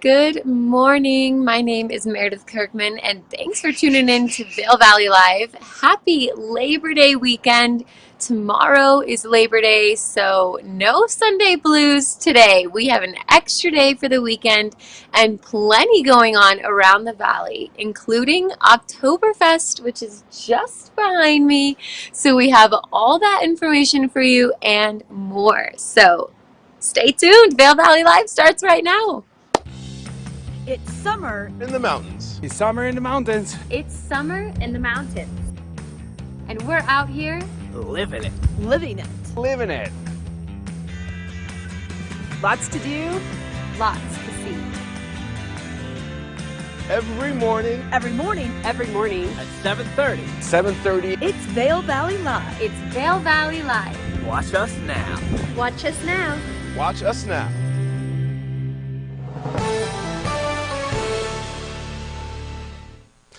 Good morning. My name is Meredith Kirkman, and thanks for tuning in to Vail Valley Live. Happy Labor Day weekend. Tomorrow is Labor Day, so no Sunday blues today. We have an extra day for the weekend and plenty going on around the valley, including Oktoberfest, which is just behind me. So we have all that information for you and more. So stay tuned. Vail Valley Live starts right now. It's summer in the mountains. It's summer in the mountains. It's summer in the mountains. And we're out here Living it. living it. Living it. Lots to do. lots to see. Every morning. Every morning. Every morning. At 7:30. 7:30. It's Vail Valley Live. It's Vail Valley Live. Watch us now. Watch us now. Watch us now.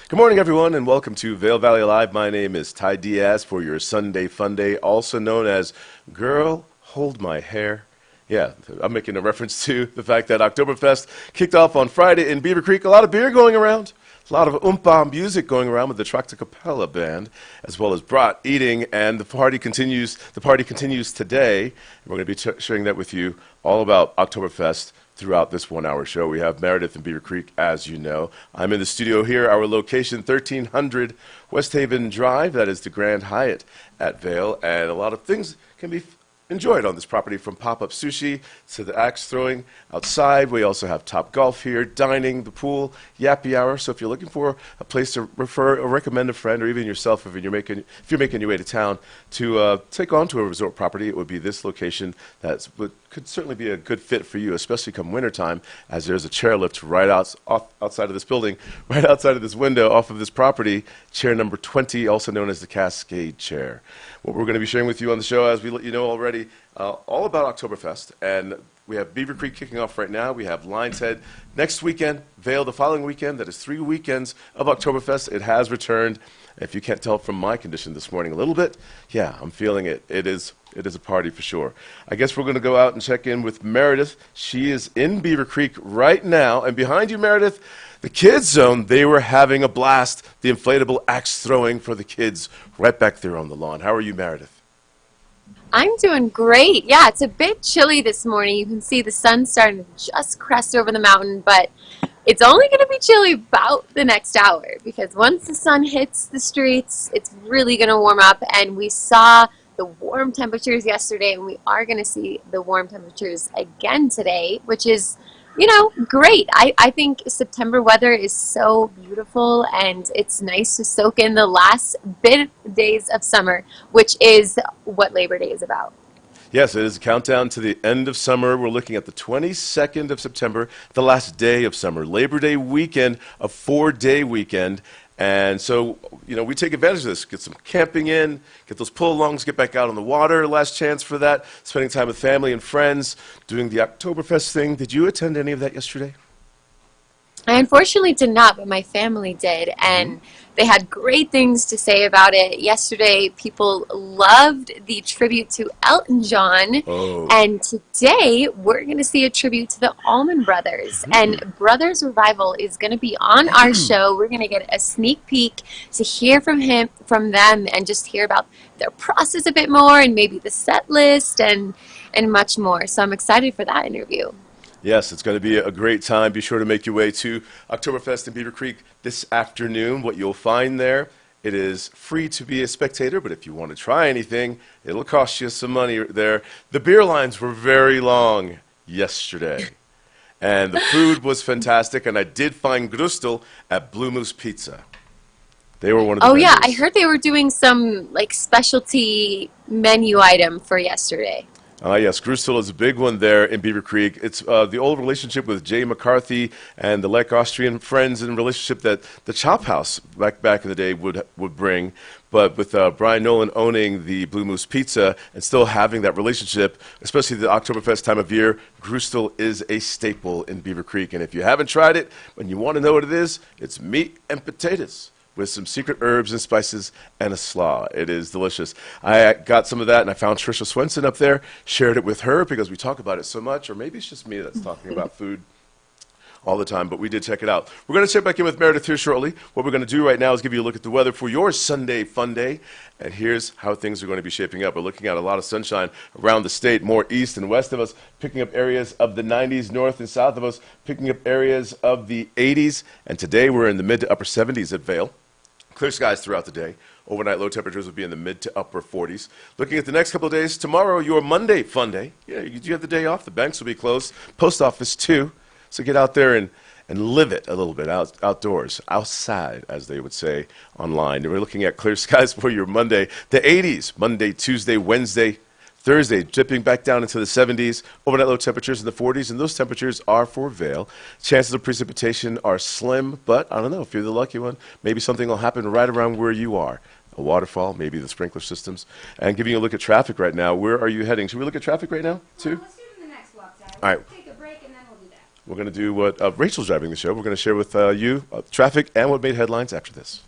Good morning, everyone, and welcome to Vail Valley Live. My name is Ty Diaz for your Sunday Fun Day, also known as Girl, Hold My Hair. Yeah, I'm making a reference to the fact that Oktoberfest kicked off on Friday in Beaver Creek. A lot of beer going around, a lot of oompa music going around with the Tractacapella band, as well as brat eating, and the party continues today. We're going to be sharing that with you all about Oktoberfest throughout this 1 hour show. We have Meredith in Beaver Creek, as you know. I'm in the studio here, our location, 1300 West Haven Drive. That is the Grand Hyatt at Vail, and a lot of things can be enjoyed on this property, from pop-up sushi to the axe throwing outside. We also have Top Golf here, dining, the pool, yappy hour. So if you're looking for a place to refer or recommend a friend, or even yourself, if you're making your way to town to take on to a resort property, it would be this location that could certainly be a good fit for you, especially come wintertime, as there's a chairlift right outside of this building, right outside of this window off of this property, chair number 20, also known as the Cascade Chair. What we're going to be sharing with you on the show, as we let you know already, all about Oktoberfest. And we have Beaver Creek kicking off right now. We have Lion's Head next weekend, Vail the following weekend. That is 3 weekends of Oktoberfest. It has returned. If you can't tell from my condition this morning a little bit, yeah, I'm feeling it. It is a party for sure. I guess we're going to go out and check in with Meredith. She is in Beaver Creek right now. And behind you, Meredith, the kids zone, they were having a blast. The inflatable axe throwing for the kids right back there on the lawn. How are you, Meredith? I'm doing great. Yeah, it's a bit chilly this morning. You can see the sun starting to just crest over the mountain, but it's only going to be chilly about the next hour, because once the sun hits the streets, it's really going to warm up. And we saw the warm temperatures yesterday, and we are going to see the warm temperatures again today, which is, great. I think September weather is so beautiful, and it's nice to soak in the last bit of days of summer, which is what Labor Day is about. Yes, it is a countdown to the end of summer. We're looking at the 22nd of September, the last day of summer. Labor Day weekend, a 4-day weekend. And so, we take advantage of this, get some camping in, get those pull-alongs, get back out on the water, last chance for that, spending time with family and friends, doing the Oktoberfest thing. Did you attend any of that yesterday? I unfortunately did not, but my family did, and they had great things to say about it. Yesterday, people loved the tribute to Elton John, and today we're going to see a tribute to the Allman Brothers, and Brothers Revival is going to be on our show. We're going to get a sneak peek to hear from them, and just hear about their process a bit more, and maybe the set list, and much more. So I'm excited for that interview. Yes, it's going to be a great time. Be sure to make your way to Oktoberfest in Beaver Creek this afternoon. What you'll find there, it is free to be a spectator, but if you want to try anything, it'll cost you some money there. The beer lines were very long yesterday, and the food was fantastic, and I did find Grustel at Blue Moose Pizza. They were one of the vendors. Yeah, I heard they were doing some specialty menu item for yesterday. Yes, Grustel is a big one there in Beaver Creek. It's the old relationship with Jay McCarthy and the Lech Austrian friends, and relationship that the Chop House back in the day would bring. But with Brian Nolan owning the Blue Moose Pizza and still having that relationship, especially the Oktoberfest time of year, Grustel is a staple in Beaver Creek. And if you haven't tried it and you want to know what it is, it's meat and potatoes with some secret herbs and spices and a slaw. It is delicious. I got some of that, and I found Trisha Swenson up there, shared it with her because we talk about it so much, or maybe it's just me that's talking about food all the time, but we did check it out. We're going to check back in with Meredith here shortly. What we're going to do right now is give you a look at the weather for your Sunday fun day, and here's how things are going to be shaping up. We're looking at a lot of sunshine around the state, more east and west of us, picking up areas of the 90s, north and south of us, picking up areas of the 80s, and today we're in the mid to upper 70s at Vail. Clear skies throughout the day. Overnight low temperatures will be in the mid to upper 40s. Looking at the next couple of days, tomorrow, your Monday fun day. Yeah, you have the day off. The banks will be closed. Post office, too. So get out there and live it a little bit outdoors, outside, as they would say online. And we're looking at clear skies for your Monday. The 80s, Monday, Tuesday, Wednesday, Thursday, dipping back down into the 70s, overnight low temperatures in the 40s, and those temperatures are for Vail. Chances of precipitation are slim, but I don't know, if you're the lucky one, maybe something will happen right around where you are. A waterfall, maybe the sprinkler systems. And giving you a look at traffic right now, where are you heading? Should we look at traffic right now, too? Let's do it in the next walk, Dad. All right. Let's take a break and then we'll do that. We're going to do what Rachel's driving the show. We're going to share with you traffic and what made headlines after this.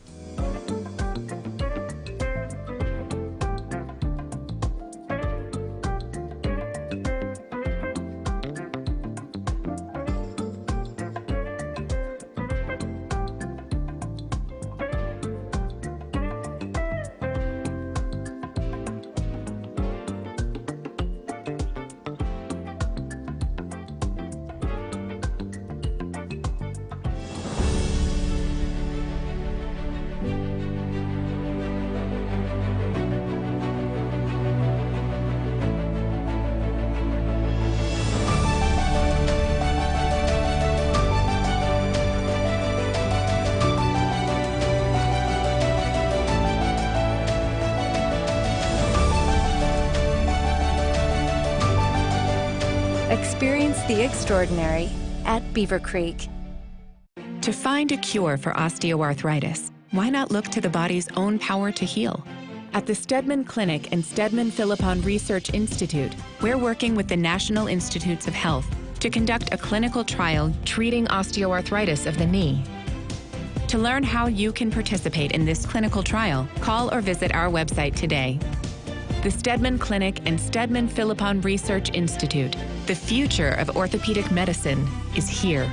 Experience the extraordinary at Beaver Creek. To find a cure for osteoarthritis, why not look to the body's own power to heal? At the Steadman Clinic and Steadman Philippon Research Institute, we're working with the National Institutes of Health to conduct a clinical trial treating osteoarthritis of the knee. To learn how you can participate in this clinical trial, call or visit our website today. The Steadman Clinic and Steadman Philippon Research Institute. The future of orthopedic medicine is here.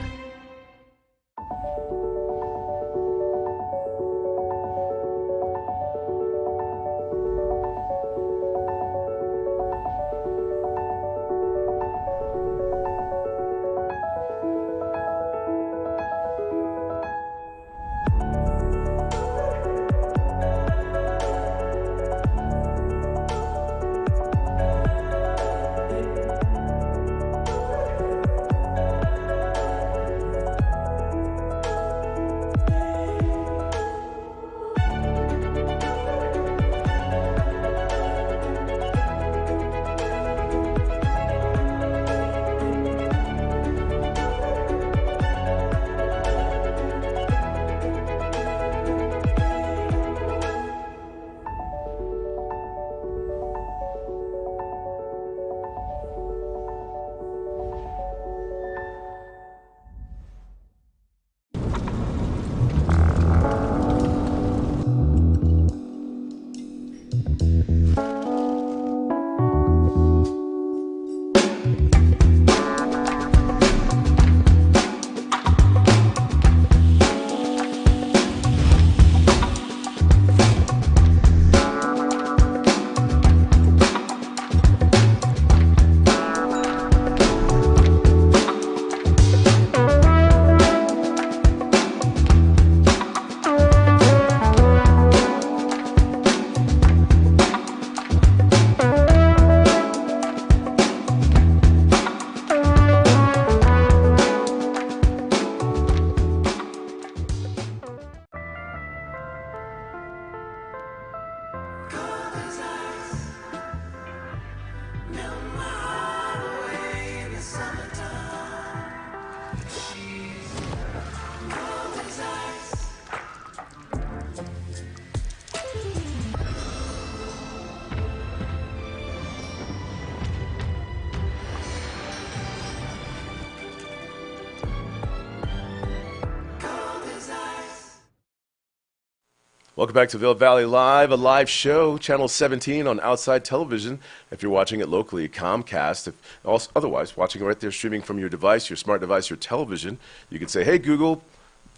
Welcome back to Vail Valley Live, a live show, Channel 17 on Outside Television. If you're watching it locally, Comcast. If also, otherwise, watching it right there, streaming from your device, your smart device, your television, you can say, hey, Google,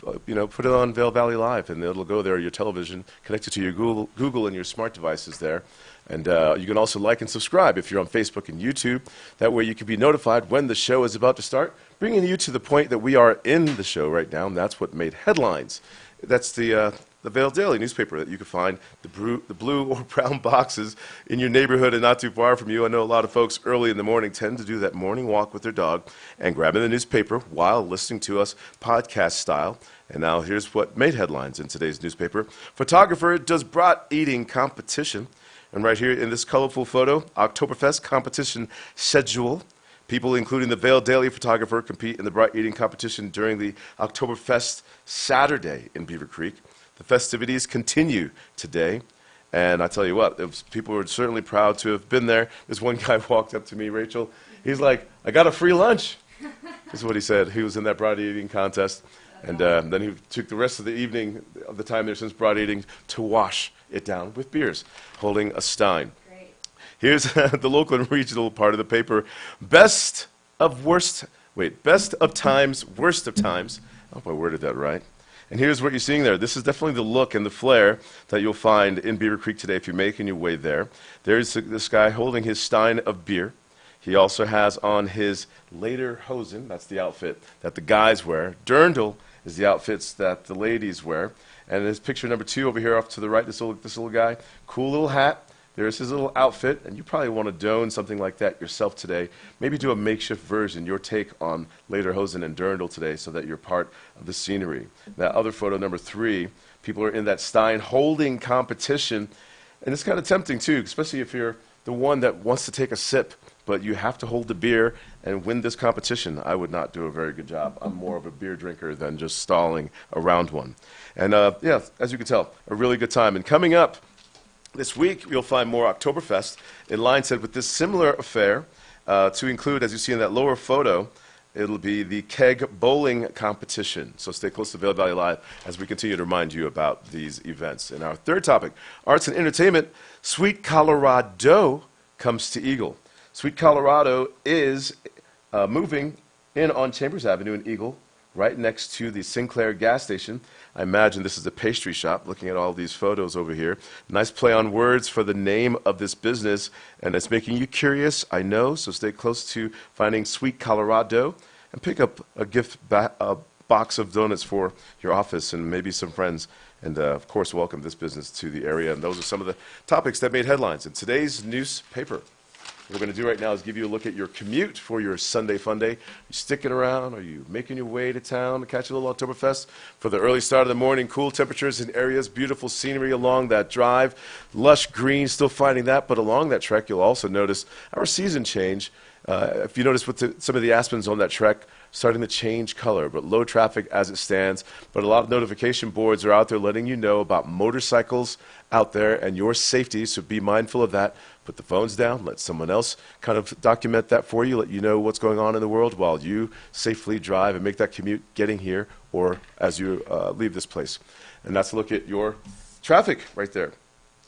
put it on Vail Valley Live, and it'll go there, your television, connected to your Google and your smart devices there. And you can also like and subscribe if you're on Facebook and YouTube. That way you can be notified when the show is about to start, bringing you to the point that we are in the show right now, and that's what made headlines. That's the Vail Daily newspaper that you can find the blue or brown boxes in your neighborhood and not too far from you. I know a lot of folks early in the morning tend to do that morning walk with their dog and grabbing the newspaper while listening to us podcast style. And now here's what made headlines in today's newspaper. Photographer does brat eating competition. And right here in this colorful photo, Oktoberfest competition schedule. People, including the Vail Daily photographer, compete in the brat eating competition during the Oktoberfest Saturday in Beaver Creek. The festivities continue today, and I tell you what, people were certainly proud to have been there. This one guy walked up to me, Rachel. He's like, I got a free lunch. This is what he said. He was in that brat eating contest, and then he took the rest of the evening, of the time there since brat eating, to wash it down with beers, holding a stein. Great. Here's the local and regional part of the paper. Best of times, worst of times. I hope I worded that right. And here's what you're seeing there. This is definitely the look and the flair that you'll find in Beaver Creek today if you're making your way there. There's this guy holding his stein of beer. He also has on his lederhosen, that's the outfit that the guys wear. Dirndl is the outfits that the ladies wear. And there's picture number 2 over here off to the right, this little guy. Cool little hat. There's his little outfit, and you probably want to don something like that yourself today. Maybe do a makeshift version, your take on lederhosen and dirndl today, so that you're part of the scenery. That other photo, number 3, people are in that stein holding competition, and it's kind of tempting too, especially if you're the one that wants to take a sip, but you have to hold the beer and win this competition. I would not do a very good job. I'm more of a beer drinker than just stalling around one. And yeah, as you can tell, a really good time. And coming up, this week, you'll find more Oktoberfest in line said with this similar affair to include, as you see in that lower photo, it'll be the keg bowling competition. So stay close to Vail Valley Live as we continue to remind you about these events. And our third topic, arts and entertainment, Sweet Colorado comes to Eagle. Sweet Colorado is moving in on Chambers Avenue in Eagle, right next to the Sinclair gas station. I imagine this is a pastry shop, looking at all these photos over here. Nice play on words for the name of this business, and it's making you curious, I know, so stay close to finding Sweet Colorado and pick up a box of donuts for your office and maybe some friends. And, of course, welcome this business to the area. And those are some of the topics that made headlines in today's newspaper. What we're going to do right now is give you a look at your commute for your Sunday fun day. Are you sticking around? Are you making your way to town to catch a little Oktoberfest? For the early start of the morning, cool temperatures in areas, beautiful scenery along that drive, lush green, still finding that. But along that trek, you'll also notice our season change. If you notice with some of the aspens on that trek, starting to change color, but low traffic as it stands. But a lot of notification boards are out there letting you know about motorcycles out there and your safety, so be mindful of that. Put the phones down, let someone else kind of document that for you, let you know what's going on in the world while you safely drive and make that commute getting here or as you leave this place. And that's a look at your traffic right there.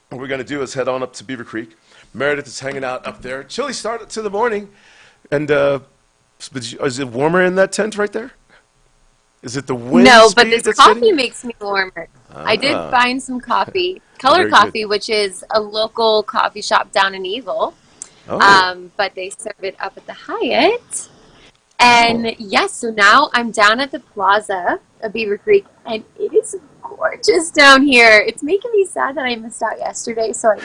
What we're going to do is head on up to Beaver Creek. Meredith is hanging out up there. Chilly start to the morning. And is it warmer in that tent right there? Is it the wind No, speed but this that's coffee getting- makes me warmer. I did find some coffee, Color Very good. Coffee, which is a local coffee shop down in Eagle. Oh. But they serve it up at the Hyatt. And yes, so now I'm down at the plaza of Beaver Creek, and it is gorgeous down here. It's making me sad that I missed out yesterday, so I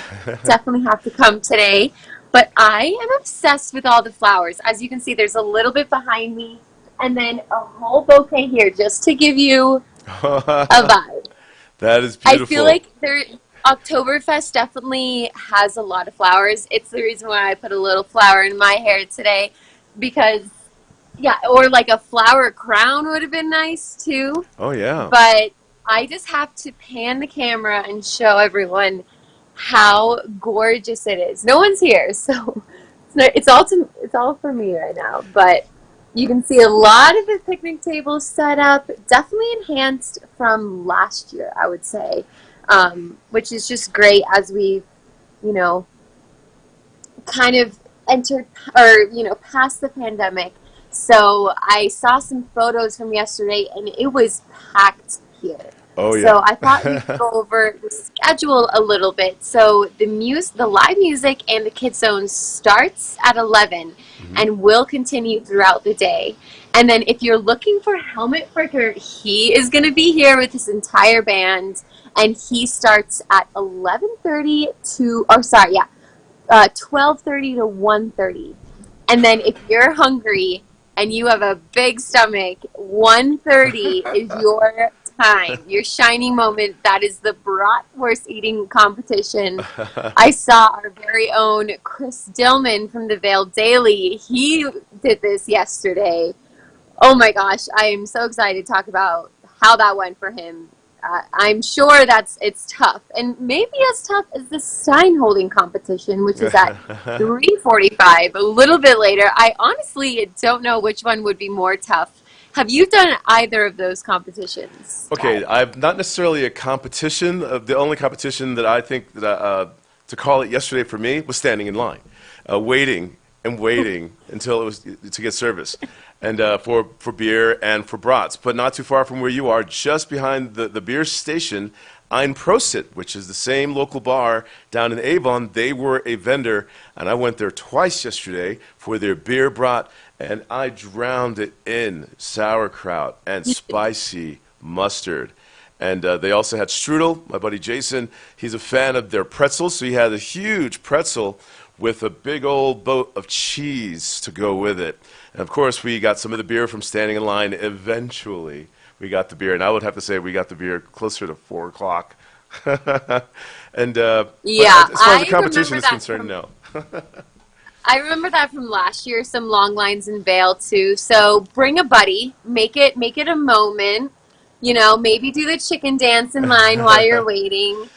definitely have to come today. But I am obsessed with all the flowers. As you can see, there's a little bit behind me, and then a whole bouquet here just to give you a vibe. That is beautiful. I feel like Oktoberfest definitely has a lot of flowers. It's the reason why I put a little flower in my hair today, because, yeah, or like a flower crown would have been nice too. Oh, yeah. But I just have to pan the camera and show everyone how gorgeous it is. No one's here, so it's all for me right now. But you can see a lot of the picnic tables set up, definitely enhanced from last year, I would say. which is just great as we, you know, kind of entered or, you know, past the pandemic. So I saw some photos from yesterday and it was packed here. Oh So I yeah. thought we could go over the schedule a little bit. So the live music and the Kids Zone starts at 11 and will continue throughout the day. And then if you're looking for Helmet Fricker, he is going to be here with his entire band, and he starts at 11:30 to, or sorry, yeah, 12:30 to 1:30. And then if you're hungry and you have a big stomach, 1:30 is your time, your shining moment. That is the bratwurst eating competition. I saw our very own Chris Dillman from the Vail Daily. He did this yesterday. Oh my gosh, I am so excited to talk about how that went for him. I'm sure it's tough, and maybe as tough as the sign holding competition, which is at 3:45, a little bit later. I honestly don't know which one would be more tough. Have you done either of those competitions? Okay, I've not necessarily a competition. The only competition that I think that to call it yesterday for me was standing in line, waiting and waiting until it was to get service, and for beer and for brats. But not too far from where you are, just behind the beer station, Ein Prosit, which is the same local bar down in Avon. They were a vendor, and I went there twice yesterday for their beer brat, and I drowned it in sauerkraut and spicy mustard. And they also had strudel. My buddy Jason, he's a fan of their pretzels, so he had a huge pretzel with a big old boat of cheese to go with it. And of course, we got some of the beer from standing in line. Eventually, we got the beer, and I would have to say we got the beer closer to 4 o'clock. And Yeah, but as far as the I competition remember is that concerned, no. I remember that from last year, some long lines in Vail too. So bring a buddy, make it a moment. You know, maybe do the chicken dance in line while you're waiting.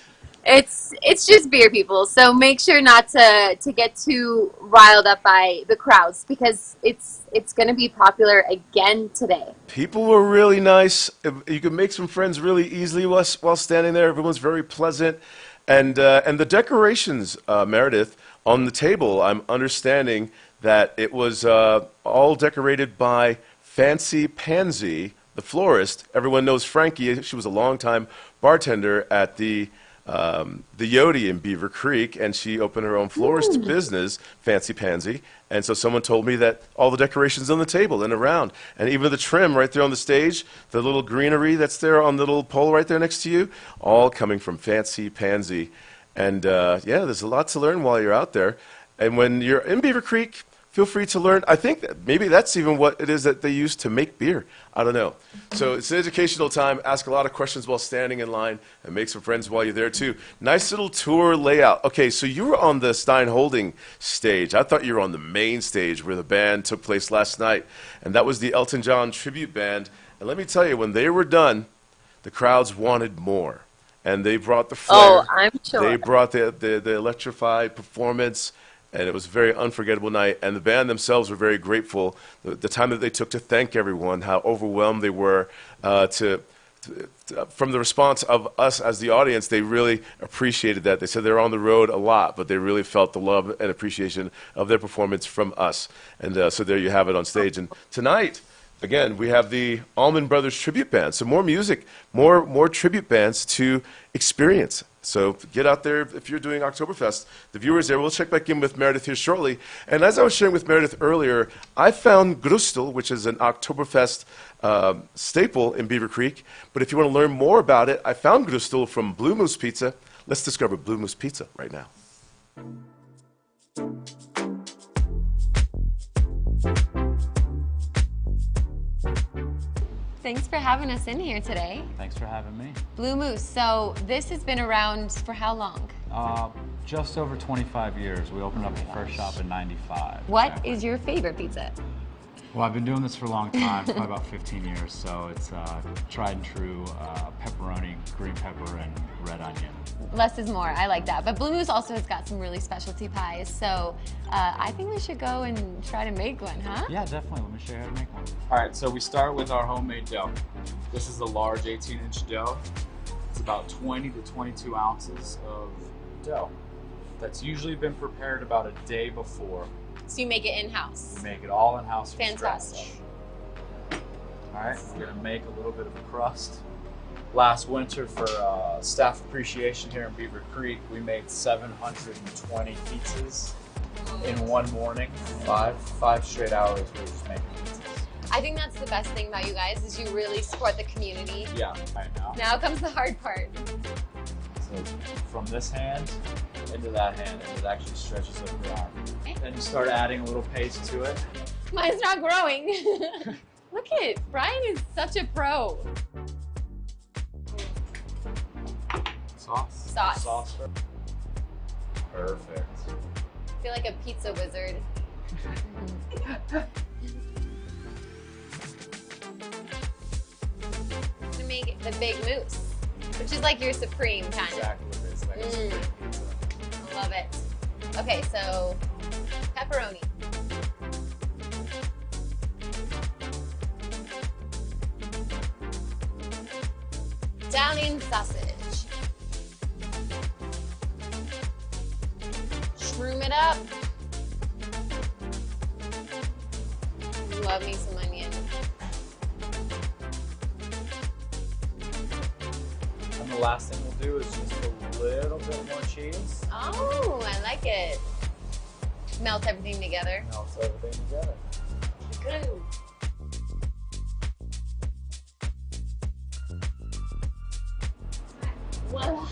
It's just beer, people. So make sure not to get too riled up by the crowds, because it's going to be popular again today. People were really nice. You can make some friends really easily while standing there. Everyone's very pleasant. And the decorations, Meredith, on the table, I'm understanding that it was all decorated by Fancy Pansy, the florist. Everyone knows Frankie. She was a longtime bartender at the Yodi in Beaver Creek, and she opened her own florist business, Fancy Pansy. And so someone told me that all the decorations on the table and around, and even the trim right there on the stage, the little greenery that's there on the little pole right there next to you, all coming from Fancy Pansy. And yeah, there's a lot to learn while you're out there. And when you're in Beaver Creek, feel free to learn. I think that maybe that's even what it is that they use to make beer. I don't know. So it's an educational time. Ask a lot of questions while standing in line, and make some friends while you're there too. Nice little tour layout. Okay, so you were on the Stein Holding stage. I thought you were on the main stage where the band took place last night, and that was the Elton John tribute band. And let me tell you, when they were done, the crowds wanted more. And they brought the flair. Oh, I'm sure. They brought the electrified performance, and it was a very unforgettable night. And the band themselves were very grateful. The time that they took to thank everyone, how overwhelmed they were from the response of us as the audience. They really appreciated that. They said they're on the road a lot, but they really felt the love and appreciation of their performance from us. And so there you have it on stage. And tonight, again, we have the Allman Brothers Tribute Band. So more music, more tribute bands to experience. So get out there if you're doing Oktoberfest. The viewers there, we'll check back in with Meredith here shortly. And as I was sharing with Meredith earlier, I found Grustel, which is an Oktoberfest staple in Beaver Creek. But if you want to learn more about it, I found Grustel from Blue Moose Pizza. Let's discover Blue Moose Pizza right now. Thanks for having us in here today. Thanks for having me. Blue Moose, so this has been around for how long? Just over 25 years. We opened up the first shop in '95. What is your favorite pizza? Well, I've been doing this for a long time, probably about 15 years, so it's tried and true pepperoni, green pepper, and red onion. Less is more, I like that. But Blue Moose also has got some really specialty pies, so I think we should go and try to make one, huh? Yeah, definitely. Let me show you how to make one. All right, so we start with our homemade dough. This is a large 18-inch dough. It's about 20 to 22 ounces of dough. That's usually been prepared about a day before. So you make it in-house. We make it all in-house from Fantastic. scratch. All right, we're gonna make a little bit of a crust. Last winter for staff appreciation here in Beaver Creek, we made 720 pizzas in one morning. Five straight hours we were just making pizzas. I think that's the best thing about you guys is you really support the community. Yeah, right now. Now comes the hard part. So from this hand into that hand, and it actually stretches over the arm. Then you start adding a little paste to it. Mine's not growing. Look at Brian is such a pro. Sauce. Sauce. Sauce. Perfect. I feel like a pizza wizard. To make the big mousse, which is like your supreme kind of. Exactly what it is. Like a supreme pizza. I love it. Okay, so pepperoni. Downing sausage. Shroom it up. Love me some onion. And the last thing we'll do is just a little bit more cheese. Oh, I like it. Melt everything together. Melt everything together. Good. Voila.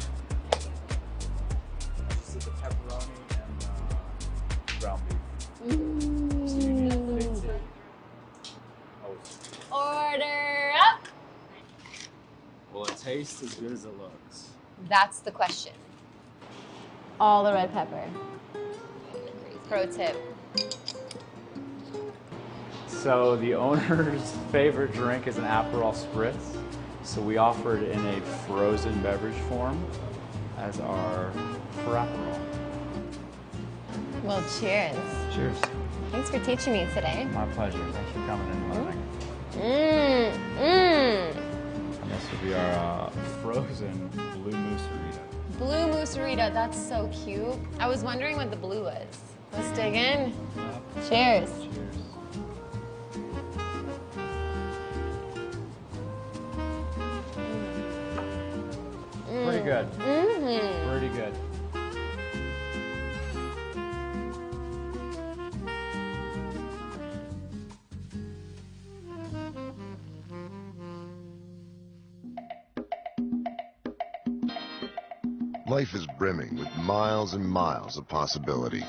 Just did the pepperoni and ground beef. Mm. So you need a big tea. Oh, Order up. will it taste as good as it looks? That's the question. All the red pepper. Pro tip. So the owner's favorite drink is an Aperol Spritz. So we offer it in a frozen beverage form as our Aperol. Well, cheers. Cheers. Thanks for teaching me today. My pleasure. Thanks for coming in and learning. And this will be our frozen blue mousserita. Blue mousserita, that's so cute. I was wondering what the blue was. Let's dig in. Cheers. Cheers. Pretty good. Mm-hmm. Pretty good. Life is brimming with miles and miles of possibility.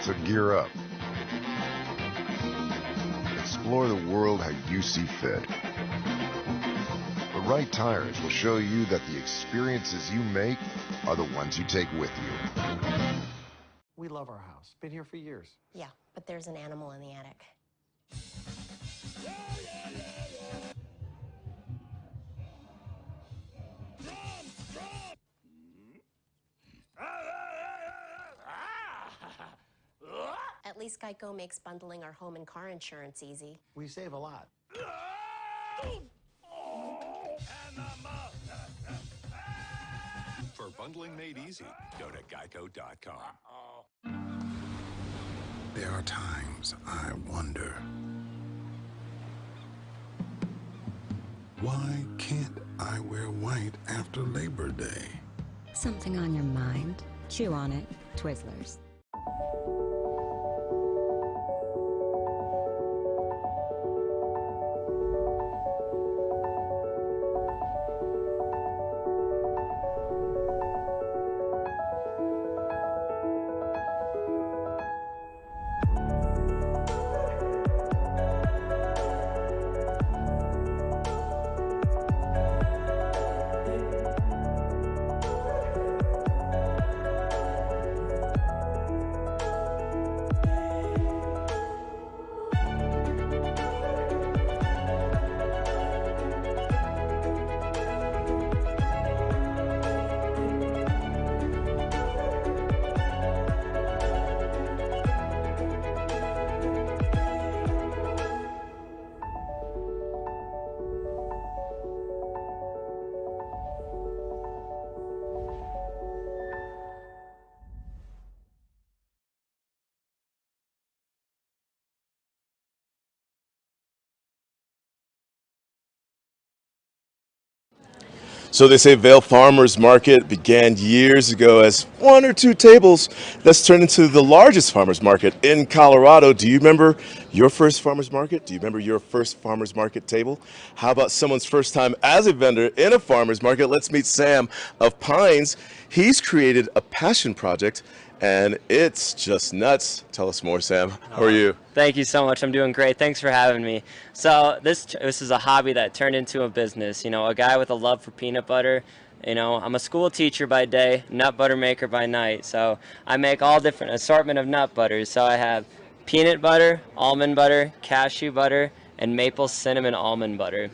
So gear up. Explore the world how you see fit. The right tires will show you that the experiences you make are the ones you take with you. We love our house. Been here for years. Yeah, but there's an animal in the attic. At least Geico makes bundling our home and car insurance easy. We save a lot. For bundling made easy, go to geico.com. There are times I wonder, why can't I wear white after Labor Day? Something on your mind? Chew on it. Twizzlers. So they say Vail Farmers Market began years ago as one or two tables that's turned into the largest farmers market in Colorado. Do you remember your first farmers market? Do you remember your first farmers market table? How about someone's first time as a vendor in a farmers market? Let's meet Sam of Pines. He's created a passion project and it's just nuts. Tell us more, Sam. How are you? Thank you so much. I'm doing great. Thanks for having me. So this is a hobby that turned into a business. You know, a guy with a love for peanut butter. You know, I'm a school teacher by day, nut butter maker by night. So I make all different assortment of nut butters. So I have peanut butter, almond butter, cashew butter, and maple cinnamon almond butter.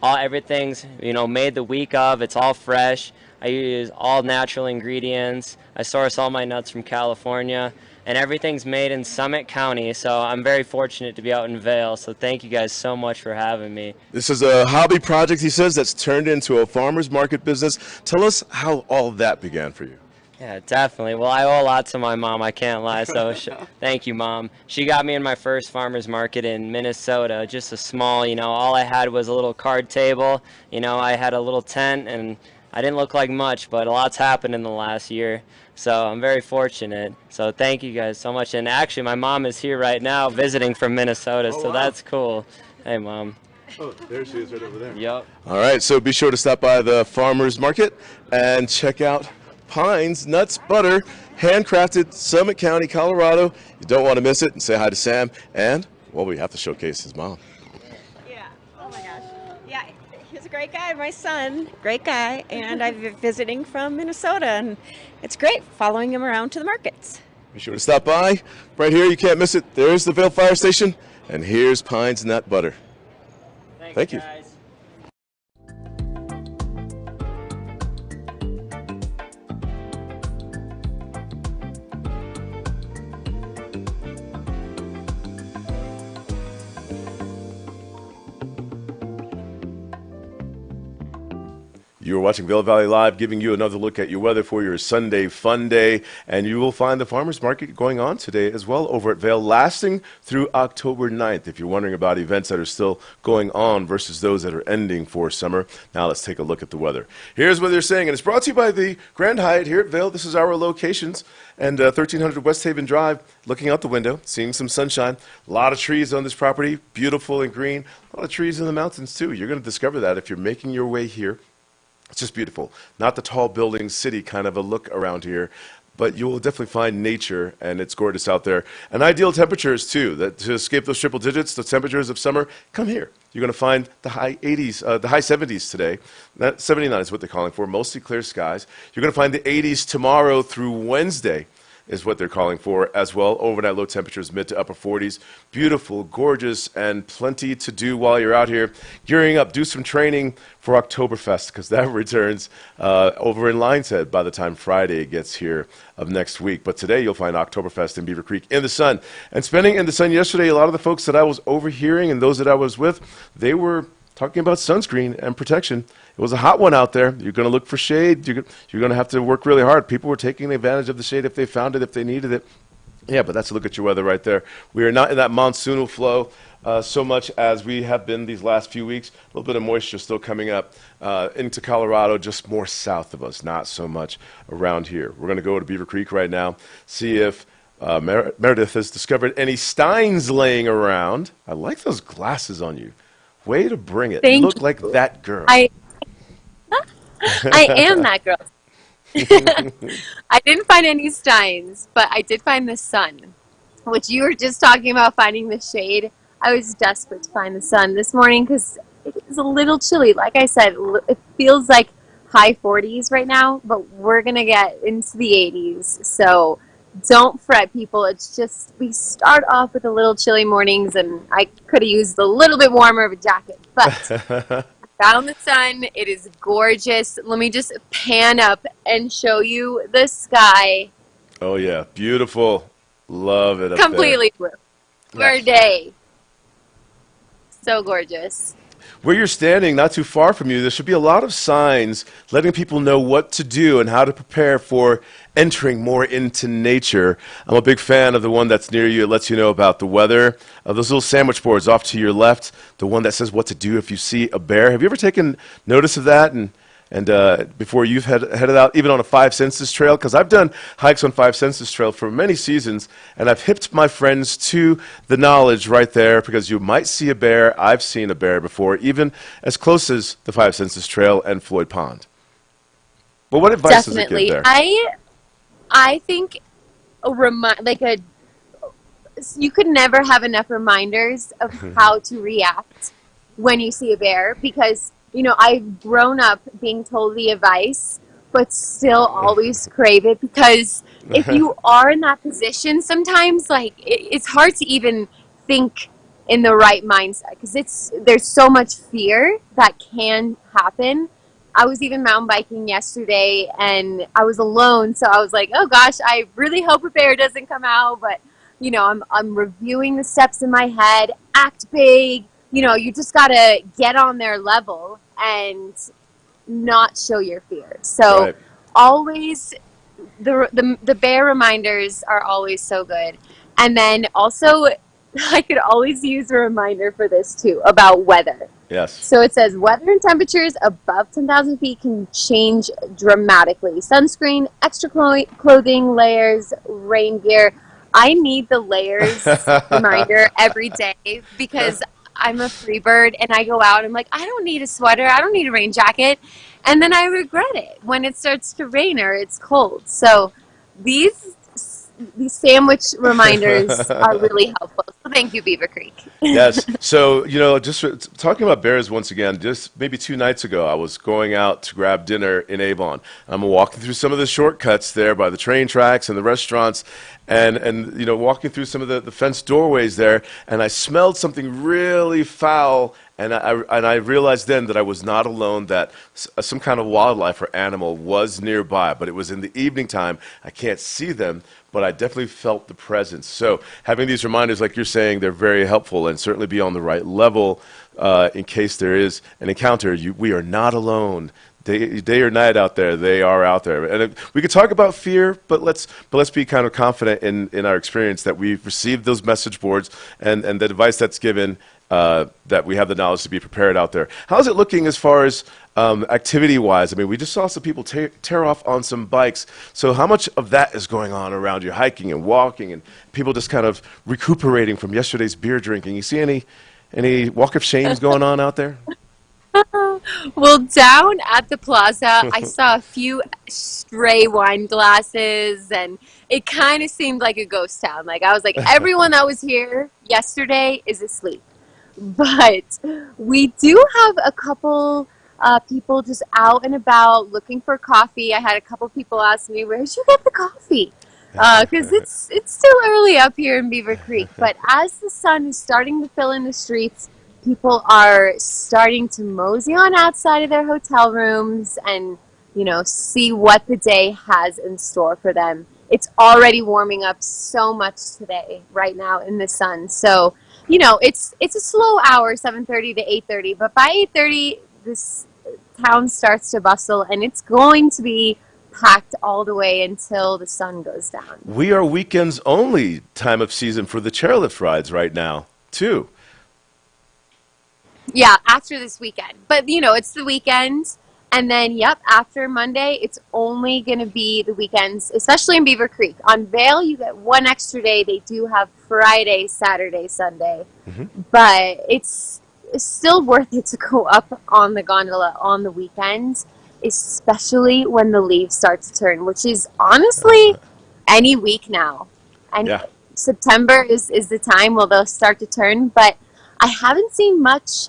Everything's, you know, made the week of. It's all fresh. I use all natural ingredients. I source all my nuts from California, and everything's made in Summit County, so I'm very fortunate to be out in Vail, so thank you guys so much for having me. This is a hobby project, he says, that's turned into a farmer's market business. Tell us how all of that began for you. Yeah, definitely. Well, I owe a lot to my mom, I can't lie, so thank you, Mom. She got me in my first farmer's market in Minnesota, just a small, you know, all I had was a little card table, you know, I had a little tent, and I didn't look like much, but a lot's happened in the last year, so I'm very fortunate. So thank you guys so much. And actually, my mom is here right now visiting from Minnesota, so that's cool. Hey, Mom. Oh, there she is right over there. Yep. All right, so be sure to stop by the farmer's market and check out Pines Nuts Butter, handcrafted, Summit County, Colorado. You don't want to miss it. And say hi to Sam. And, well, we have to showcase his mom. Yeah. Oh, my gosh. Yeah, he's a great guy, my son. Great guy. And I've been visiting from Minnesota, and it's great following him around to the markets. Be sure to stop by. Right here, you can't miss it. There's the Vail Fire Station, and here's Pines Nut Butter. Thank you. Guys. You are watching Vail Valley Live, giving you another look at your weather for your Sunday fun day. And you will find the farmers market going on today as well over at Vail, lasting through October 9th. If you're wondering about events that are still going on versus those that are ending for summer, now let's take a look at the weather. Here's what they're saying, and it's brought to you by the Grand Hyatt here at Vail. This is our locations, and 1300 West Haven Drive, looking out the window, seeing some sunshine. A lot of trees on this property, beautiful and green. A lot of trees in the mountains, too. You're going to discover that if you're making your way here. It's just beautiful. Not the tall building city kind of a look around here, but you will definitely find nature, and it's gorgeous out there. And ideal temperatures, too. To escape those triple digits, the temperatures of summer, come here. You're going to find the high 80s, the high 70s today. 79 is what they're calling for, mostly clear skies. You're going to find the 80s tomorrow through Wednesday is what they're calling for as well. Overnight low temperatures, mid to upper 40s. Beautiful, gorgeous, and plenty to do while you're out here. Gearing up, do some training for Oktoberfest, because that returns over in Lion's Head by the time Friday gets here of next week. But today you'll find Oktoberfest in Beaver Creek in the sun. And spending in the sun yesterday, a lot of the folks that I was overhearing and those that I was with, they were talking about sunscreen and protection. It was a hot one out there. You're going to look for shade. You're going to have to work really hard. People were taking advantage of the shade if they found it, if they needed it. Yeah, but that's a look at your weather right there. We are not in that monsoonal flow so much as we have been these last few weeks. A little bit of moisture still coming up into Colorado, just more south of us, not so much around here. We're going to go to Beaver Creek right now, see if Meredith has discovered any steins laying around. I like those glasses on you. Way to bring it. You look like that girl. I am that girl. I didn't find any steins, but I did find the sun, which you were just talking about finding the shade. I was desperate to find the sun this morning because it is a little chilly. Like I said, it feels like high 40s right now, but we're going to get into the 80s. So don't fret, people. It's just we start off with a little chilly mornings, and I could have used a little bit warmer of a jacket, but found the sun. It is gorgeous. Let me just pan up and show you the sky. Oh, yeah. Beautiful. Love it up Completely there. blue. Verde. So gorgeous. Where you're standing, not too far from you, there should be a lot of signs letting people know what to do and how to prepare for entering more into nature. I'm a big fan of the one that's near you. It lets you know about the weather. Those little sandwich boards off to your left, the one that says what to do if you see a bear. Have you ever taken notice of that and and before you've headed out, even on a Five Senses trail, because I've done hikes on Five Senses trail for many seasons, and I've hipped my friends to the knowledge right there, because you might see a bear. I've seen a bear before, even as close as the Five Senses trail and Floyd Pond. But what advice does it give Definitely. there? I think you could never have enough reminders of how to react when you see a bear, because I've grown up being told the advice but still always crave it, because if you are in that position sometimes, like, it's hard to even think in the right mindset, because there's so much fear that can happen. I was even mountain biking yesterday and I was alone, so I was like, oh gosh, I really hope a bear doesn't come out. But I'm reviewing the steps in my head, act big. You just gotta get on their level and not show your fear. So Right. always, the bear reminders are always so good. And then also, I could always use a reminder for this too, about weather. Yes. So it says weather and temperatures above 10,000 feet can change dramatically. Sunscreen, extra clothing, layers, rain gear. I need the layers reminder every day, because I'm a free bird and I go out and I'm like, I don't need a sweater, I don't need a rain jacket. And then I regret it when it starts to rain or it's cold. So these sandwich reminders are really helpful. So thank you, Beaver Creek. Yes. So, just talking about bears once again, just maybe 2 nights ago, I was going out to grab dinner in Avon. I'm walking through some of the shortcuts there by the train tracks and the restaurants, and walking through some of the fenced doorways there, and I smelled something really foul. And I realized then that I was not alone, that some kind of wildlife or animal was nearby, but it was in the evening time. I can't see them, but I definitely felt the presence. So having these reminders, like you're saying, they're very helpful, and certainly be on the right level in case there is an encounter. We are not alone. Day or night out there, they are out there. And we could talk about fear, but let's be kind of confident in our experience that we've received those message boards and the advice that's given, that we have the knowledge to be prepared out there. How's it looking as far as activity-wise? I mean, we just saw some people tear off on some bikes. So how much of that is going on around you, hiking and walking, and people just kind of recuperating from yesterday's beer drinking? You see any walk of shames going on out there? Well, down at the plaza, I saw a few stray wine glasses, and it kind of seemed like a ghost town. Like, I was like, everyone that was here yesterday is asleep. But we do have a couple people just out and about looking for coffee. I had a couple people ask me, where did you get the coffee? Because it's still early up here in Beaver Creek. But as the sun is starting to fill in the streets, people are starting to mosey on outside of their hotel rooms and, see what the day has in store for them. It's already warming up so much today, right now, in the sun. So, it's a slow hour, 7:30 to 8:30. But by 8:30, this town starts to bustle, and it's going to be packed all the way until the sun goes down. We are weekends only time of season for the chairlift rides right now, too. Yeah, after this weekend. But, it's the weekend. And then, yep, after Monday, it's only going to be the weekends, especially in Beaver Creek. On Vail, you get one extra day. They do have Friday, Saturday, Sunday. But it's still worth it to go up on the gondola on the weekend, especially when the leaves start to turn, which is honestly any week now. And September is the time where they'll start to turn. But I haven't seen much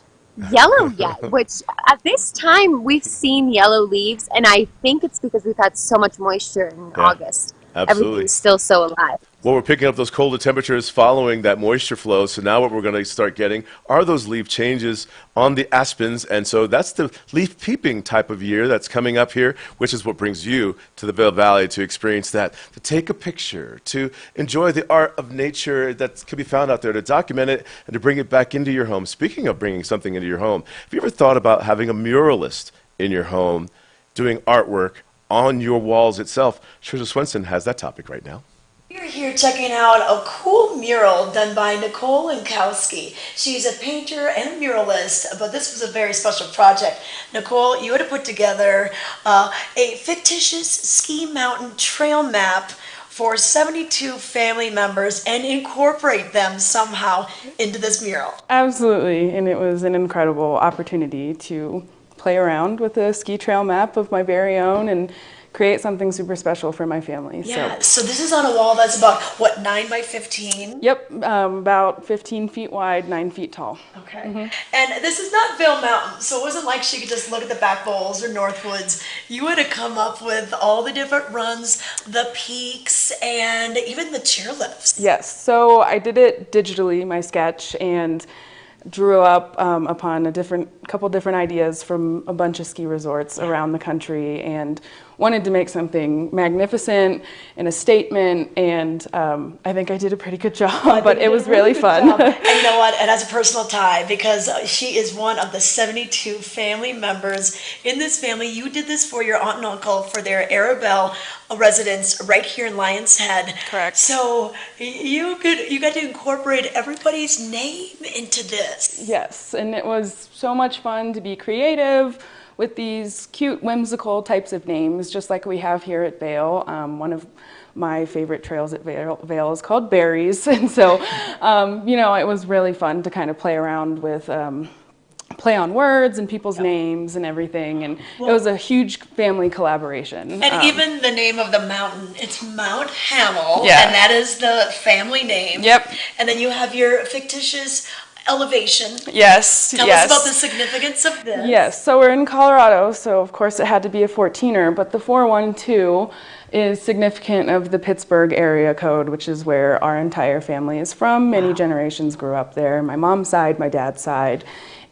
yellow yet, which at this time we've seen yellow leaves, and I think it's because we've had so much moisture in August. Absolutely. Everything's still so alive. Well, we're picking up those colder temperatures following that moisture flow. So now what we're going to start getting are those leaf changes on the aspens. And so that's the leaf peeping type of year that's coming up here, which is what brings you to the Vail Valley to experience that, to take a picture, to enjoy the art of nature that can be found out there, to document it and to bring it back into your home. Speaking of bringing something into your home, have you ever thought about having a muralist in your home doing artwork on your walls itself? Trisha Swenson has that topic right now. Here here checking out a cool mural done by Nicole Lankowski. She's a painter and muralist, but this was a very special project. Nicole, you had to put together a fictitious ski mountain trail map for 72 family members and incorporate them somehow into this mural. Absolutely, and it was an incredible opportunity to play around with a ski trail map of my very own and create something super special for my family. Yeah, so this is on a wall that's about, what, 9 by 15? Yep, about 15 feet wide, 9 feet tall. Okay. And this is not Vail Mountain, so it wasn't like she could just look at the back bowls or Northwoods. You had to come up with all the different runs, the peaks, and even the chairlifts. Yes, so I did it digitally, my sketch, and drew up upon couple different ideas from a bunch of ski resorts around the country, and wanted to make something magnificent and a statement, and I think I did a pretty good job, but it was really fun. And you know what, it has a personal tie because she is one of the 72 family members in this family. You did this for your aunt and uncle for their Arabelle residence right here in Lion's Head. Correct. So you got to incorporate everybody's name into this. Yes, and it was so much fun to be creative with these cute, whimsical types of names, just like we have here at Vail. One of my favorite trails at Vail is called Berries, and so, you know, it was really fun to kind of play around with play on words and people's names and everything, and it was a huge family collaboration. And even the name of the mountain, it's Mount Hamel, Yeah. and that is the family name. Yep. And then you have your fictitious elevation. Yes, Tell us about the significance of this. Yes, so we're in Colorado, so of course it had to be a 14er, but the 412 is significant of the Pittsburgh area code, which is where our entire family is from. Many generations grew up there, my mom's side, my dad's side.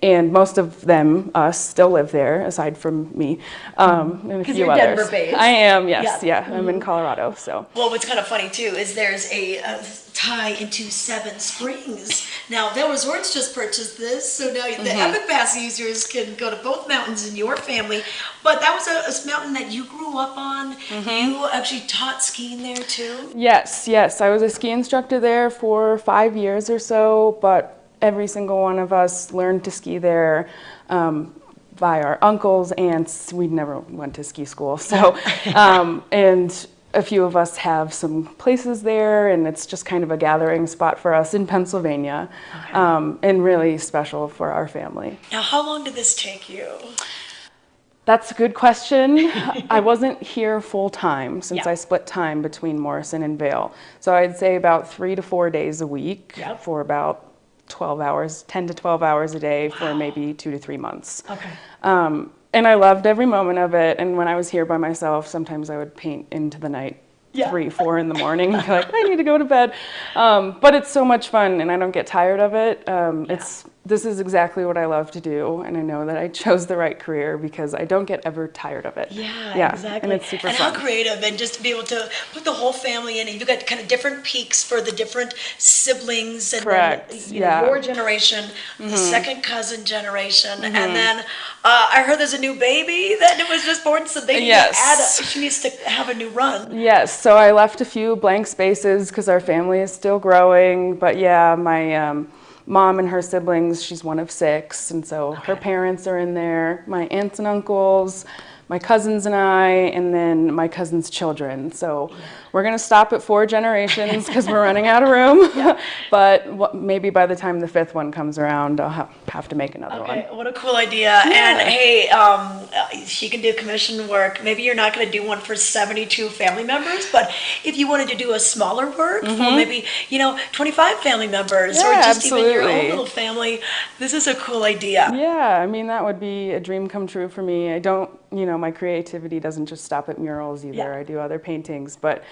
And most of them, us, still live there, aside from me, and a few you're others. Denver-based. I am, yes, yeah. I'm in Colorado, so. Well, what's kind of funny too is there's a tie into Seven Springs. Now, Vail Resorts just purchased this, so now the Epic Pass users can go to both mountains in your family. But that was a mountain that you grew up on. You actually taught skiing there too. Yes, yes. I was a ski instructor there for 5 years or so, but every single one of us learned to ski there by our uncles, aunts. We never went to ski school, so and a few of us have some places there, and it's just kind of a gathering spot for us in Pennsylvania, and really special for our family. Now, how long did this take you? That's a good question. I wasn't here full time since I split time between Morrison and Vail, so I'd say about 3 to 4 days a week for about 12 hours, 10 to 12 hours a day for maybe 2 to 3 months. Okay. And I loved every moment of it. And when I was here by myself, sometimes I would paint into the night, 3, 4 in the morning, and be like, I need to go to bed. But it's so much fun, and I don't get tired of it. This is exactly what I love to do, and I know that I chose the right career because I don't get ever tired of it. Yeah, exactly. And it's super and fun. how creative, and just to be able to put the whole family in, and you've got kind of different peaks for the different siblings, and Correct. Then, you know, your generation, the second cousin generation, and then I heard there's a new baby that was just born, so they need to add she needs to have a new run. Yes, so I left a few blank spaces because our family is still growing, but yeah, my mom and her siblings, she's one of 6, and so her parents are in there, my aunts and uncles, my cousins and I, and then my cousin's children. So we're going to stop at 4 generations because we're running out of room. But maybe by the time the 5th one comes around, I'll have to make another one. What a cool idea. And hey, she can do commission work. Maybe you're not going to do one for 72 family members, but if you wanted to do a smaller work for maybe, 25 family members or just even your own little family, this is a cool idea. Yeah, I mean, that would be a dream come true for me. I don't, my creativity doesn't just stop at murals either. I do other paintings, but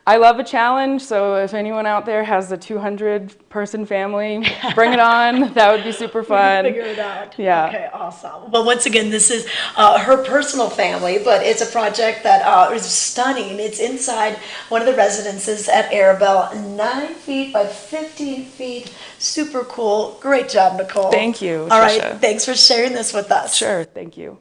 I love a challenge, so if anyone out there has a 200-person family, bring it on. That would be super fun. Figure it out. Yeah. Okay, awesome. Well, once again, this is her personal family, but it's a project that is stunning. It's inside one of the residences at Arabelle, 9 feet by 15 feet. Super cool. Great job, Nicole. Thank you, All Tricia. right, thanks for sharing this with us. Sure, thank you.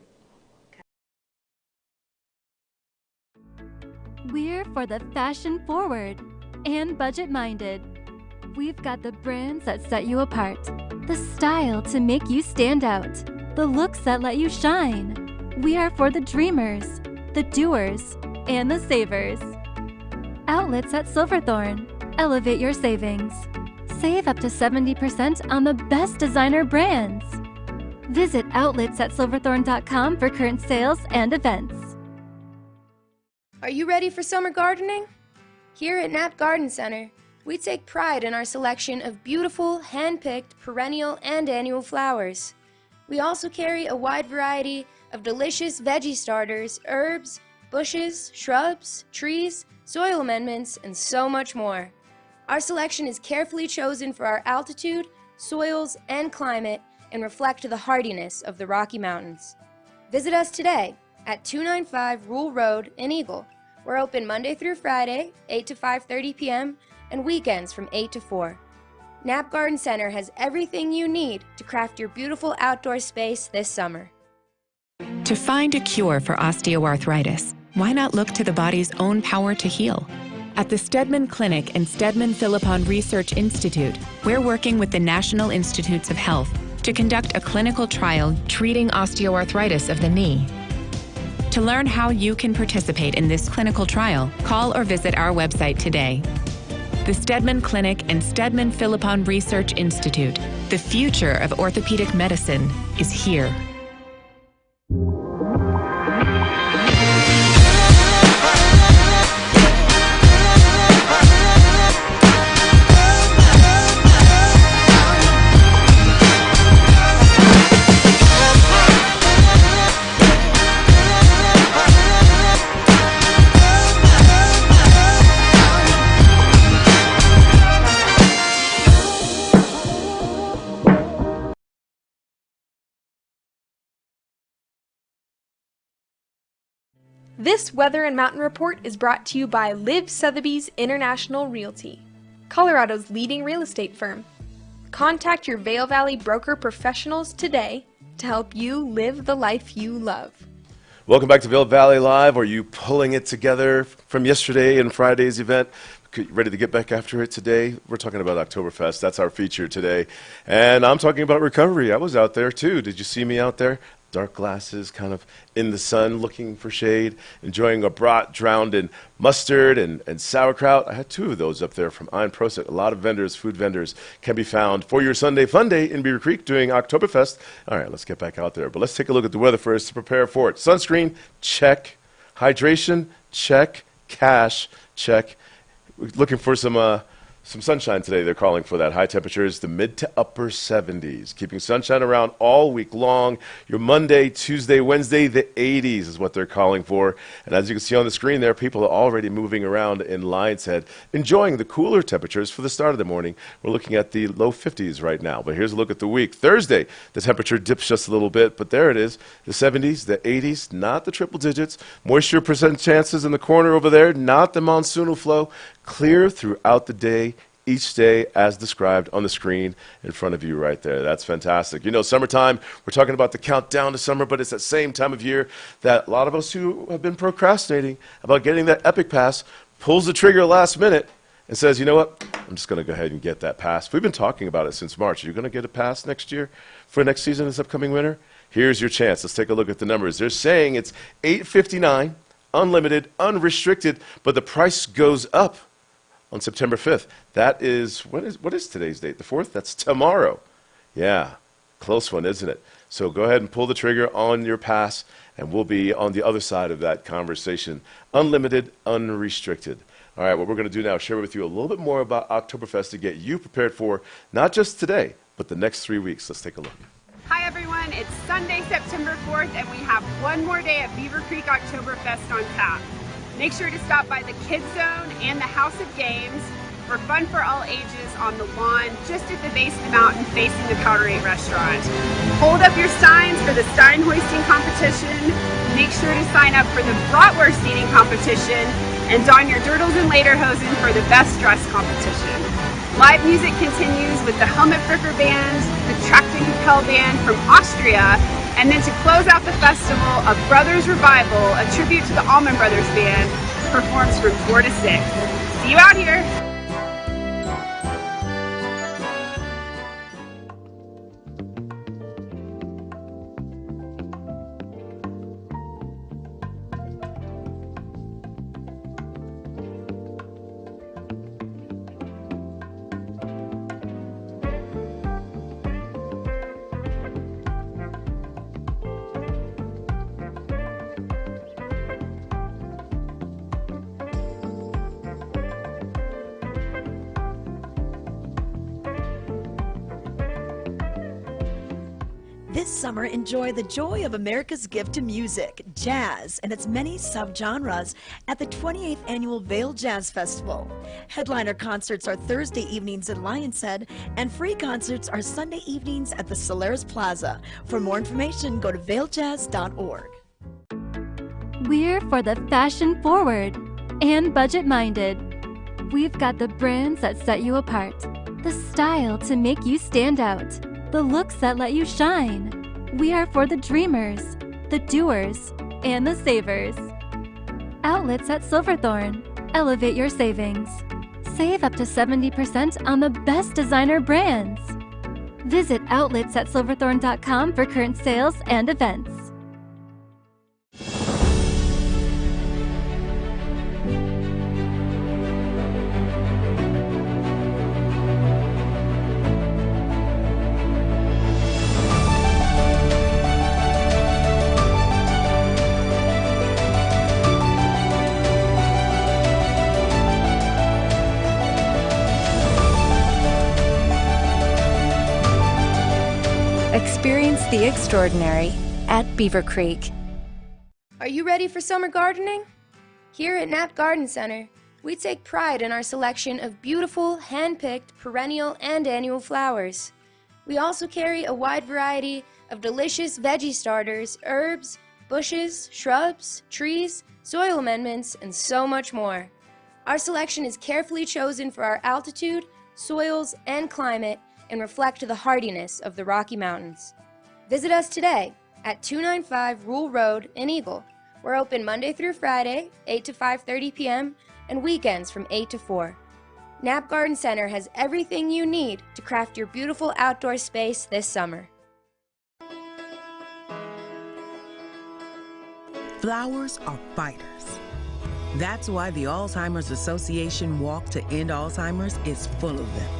We're for the fashion forward. and budget-minded. We've got the brands that set you apart, the style to make you stand out, the looks that let you shine. We are for the dreamers, the doers, and the savers. Outlets at Silverthorne. Elevate your savings. Save up to 70% on the best designer brands. Visit outlets@silverthorne.com for current sales and events. Are you ready for summer gardening? Here at Knapp Garden Center, we take pride in our selection of beautiful, hand-picked, perennial, and annual flowers. We also carry a wide variety of delicious veggie starters, herbs, bushes, shrubs, trees, soil amendments, and so much more. Our selection is carefully chosen for our altitude, soils, and climate, and reflect the hardiness of the Rocky Mountains. Visit us today at 295 Rule Road in Eagle. We're open Monday through Friday, 8 to 5:30 p.m., and weekends from 8 to 4. Knapp Garden Center has everything you need to craft your beautiful outdoor space this summer. To find a cure for osteoarthritis, why not look to the body's own power to heal? At the Stedman Clinic and Stedman Philippon Research Institute, we're working with the National Institutes of Health to conduct a clinical trial treating osteoarthritis of the knee. To learn how you can participate in this clinical trial, call or visit our website today. The Stedman Clinic and Stedman Philippon Research Institute. The future of orthopedic medicine is here. This Weather and Mountain Report is brought to you by Liv Sotheby's International Realty, Colorado's leading real estate firm. Contact your Vail Valley broker professionals today to help you live the life you love. Welcome back to Vail Valley Live. Are you pulling it together from yesterday and Friday's event? Ready to get back after it today? We're talking about Oktoberfest. That's our feature today. And I'm talking about recovery. I was out there too. Did you see me out there? Dark glasses, kind of in the sun, looking for shade, enjoying a brat drowned in mustard and sauerkraut. I had 2 of those up there from Ein Prosit. A lot of vendors, food vendors, can be found for your Sunday Fun Day in Beaver Creek doing Oktoberfest. All right, let's get back out there. But let's take a look at the weather first to prepare for it. Sunscreen, check. Hydration, check. Cash, check. We're looking for some sunshine today. They're calling for that. High temperatures, the mid to upper 70s. Keeping sunshine around all week long. Your Monday, Tuesday, Wednesday, the 80s is what they're calling for. And as you can see on the screen there, people are already moving around in Lion's Head, enjoying the cooler temperatures for the start of the morning. We're looking at the low 50s right now. But here's a look at the week. Thursday, the temperature dips just a little bit, but there it is. The 70s, the 80s, not the triple digits. Moisture percent chances in the corner over there, not the monsoonal flow. Clear throughout the day, each day as described on the screen in front of you right there. That's fantastic. You know, summertime, we're talking about the countdown to summer, but it's that same time of year that a lot of us who have been procrastinating about getting that Epic Pass pulls the trigger last minute and says, you know what, I'm just going to go ahead and get that pass. We've been talking about it since March. Are you going to get a pass next year for next season, this upcoming winter? Here's your chance. Let's take a look at the numbers. They're saying it's $8.59, unlimited, unrestricted, but the price goes up on September 5th. That is, what is today's date? The 4th? That's tomorrow. Yeah, close one, isn't it? So go ahead and pull the trigger on your pass, and we'll be on the other side of that conversation. Unlimited, unrestricted. All right, what we're going to do now is share with you a little bit more about Oktoberfest to get you prepared for not just today, but the next 3 weeks. Let's take a look. Hi everyone, it's Sunday, September 4th, and we have one more day at Beaver Creek Oktoberfest on tap. Make sure to stop by the Kids Zone and the House of Games for fun for all ages on the lawn just at the base of the mountain facing the Powderate restaurant. Hold up your signs for the Stein hoisting competition. Make sure to sign up for the Bratwurst eating competition and don your dirtles and lederhosen for the best dress competition. Live music continues with the Helmet Fricker Band, the Tractor Kapell Band from Austria, and then to close out the festival, a Brothers Revival, a tribute to the Allman Brothers Band, performs from 4 to 6. See you out here! This summer, enjoy the joy of America's gift to music, jazz, and its many subgenres at the 28th Annual Vail Jazz Festival. Headliner concerts are Thursday evenings at Lion's Head, and free concerts are Sunday evenings at the Solaris Plaza. For more information, go to vailjazz.org. We're for the fashion forward and budget minded. We've got the brands that set you apart, the style to make you stand out, the looks that let you shine. We are for the dreamers, the doers, and the savers. Outlets at Silverthorne. Elevate your savings. Save up to 70% on the best designer brands. Visit outlets@silverthorne.com for current sales and events. Experience the extraordinary at Beaver Creek. Are you ready for summer gardening? Here at Knapp Garden Center, we take pride in our selection of beautiful, hand-picked, perennial and annual flowers. We also carry a wide variety of delicious veggie starters, herbs, bushes, shrubs, trees, soil amendments, and so much more. Our selection is carefully chosen for our altitude, soils, and climate, and reflect the hardiness of the Rocky Mountains. Visit us today at 295 Rule Road in Eagle. We're open Monday through Friday, 8 to 5:30 p.m., and weekends from 8 to 4. Knapp Garden Center has everything you need to craft your beautiful outdoor space this summer. Flowers are fighters. That's why the Alzheimer's Association Walk to End Alzheimer's is full of them.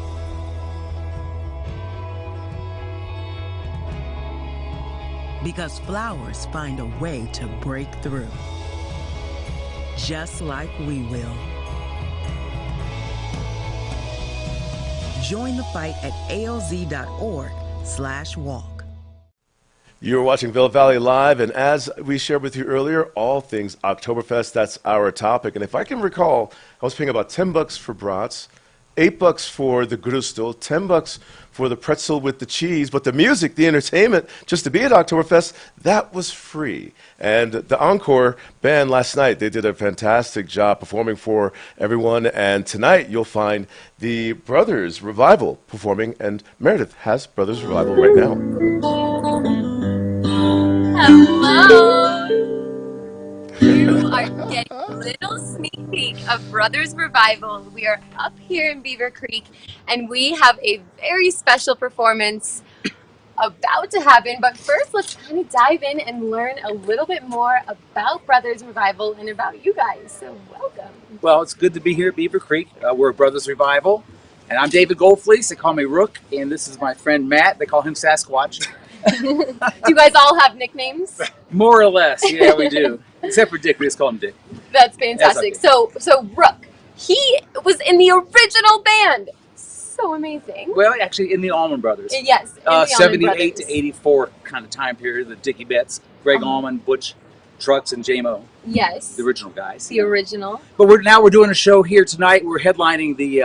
Because flowers find a way to break through. Just like we will. Join the fight at alz.org/walk. You're watching Vail Valley Live, and as we shared with you earlier, all things Oktoberfest, that's our topic. And if I can recall, I was paying about $10 for brats, $8 for the grustel, $10 for the pretzel with the cheese, but the music, the entertainment, just to be at Oktoberfest, that was free. And the Encore band last night, they did a fantastic job performing for everyone, and tonight you'll find the Brothers Revival performing, and Meredith has Brothers Revival right now. Hello! You are getting a little sneak peek of Brothers Revival. We are up here in Beaver Creek, and we have a very special performance about to happen. But first, let's kind of dive in and learn a little bit more about Brothers Revival and about you guys. So welcome. Well, it's good to be here at Beaver Creek. We're Brothers Revival, and I'm David Goldfleece. They call me Rook, and this is my friend Matt. They call him Sasquatch. Do you guys all have nicknames? More or less, yeah, we do. Except for Dick, we just call him Dick. That's fantastic. That's okay. So Rook, he was in the original band. So amazing. Well, actually, in the Allman Brothers. Yes, in the Allman 78 Brothers. to 84 kind of time period, the Dickie Betts, Greg Allman, Butch Trucks, and J-Mo. Yes. The original guys. The original. But we're doing a show here tonight. We're headlining the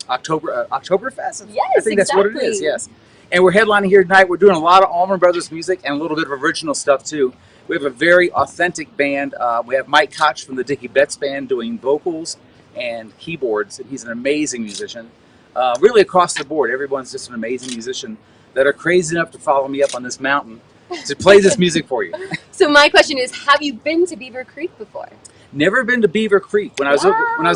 Oktoberfest. Yes, I think that's what it is, exactly. yes. And we're headlining here tonight. We're doing a lot of Allman Brothers music and a little bit of original stuff too. We have a very authentic band. We have Mike Koch from the Dickie Betts Band doing vocals and keyboards. And he's an amazing musician. Really across the board, everyone's just an amazing musician that are crazy enough to follow me up on this mountain to play this music for you. So my question is, have you been to Beaver Creek before? Never been to Beaver Creek. When I was